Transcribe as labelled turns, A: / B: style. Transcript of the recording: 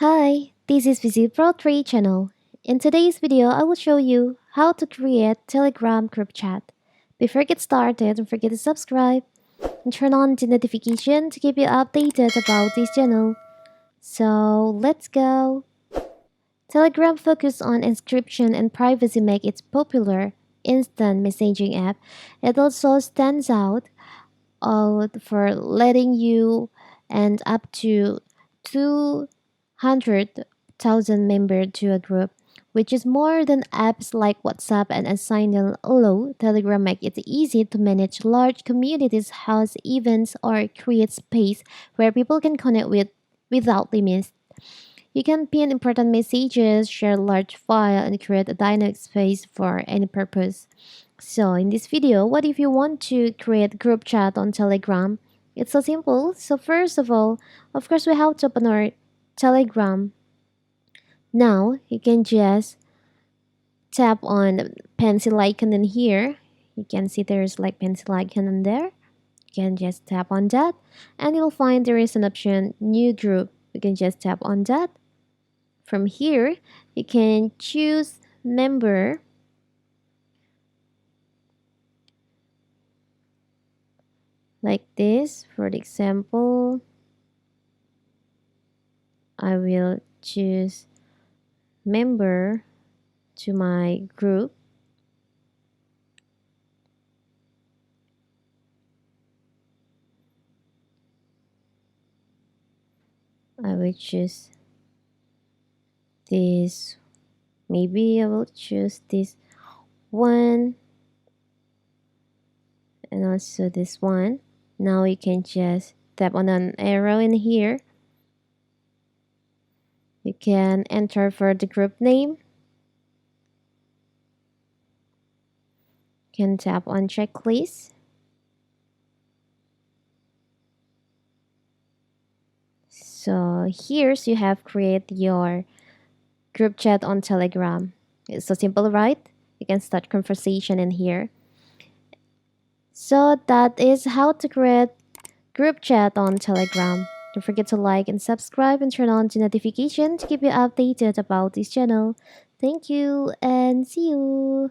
A: Hi, this is Visit Pro 3 channel. In today's video, I will show you how to create Telegram group chat. Before I get started, don't forget to subscribe and turn on the notification to keep you updated about this channel. So let's go. Telegram focus on encryption and privacy make it popular instant messaging app. It also stands out for letting you and up to 200,000 members to a group, which is more than apps like WhatsApp and Signal allow. Telegram make it easy to manage large communities, host events, or create space where people can connect without limits. You can pin important messages, share large file, and create a dynamic space for any purpose. So in this video, what if you want to create group chat on Telegram? It's so simple. So first of all, of course, we have to open our Telegram. Now you can just tap on pencil icon in here. You can see there's like pencil icon in there. You can just tap on that and you'll find there is an option new group. You can just tap on that. From here, you can choose member like this. For example, I will choose member to my group. I will choose this. Maybe I will choose this one and also this one. Now you can just tap on an arrow in here. You can enter for the group name. You can tap on checklist. So here's you have create your group chat on Telegram. It's so simple, right? You can start conversation in here. So that is how to create group chat on Telegram. Don't forget to like and subscribe and turn on the notification to keep you updated about this channel. Thank you and see you.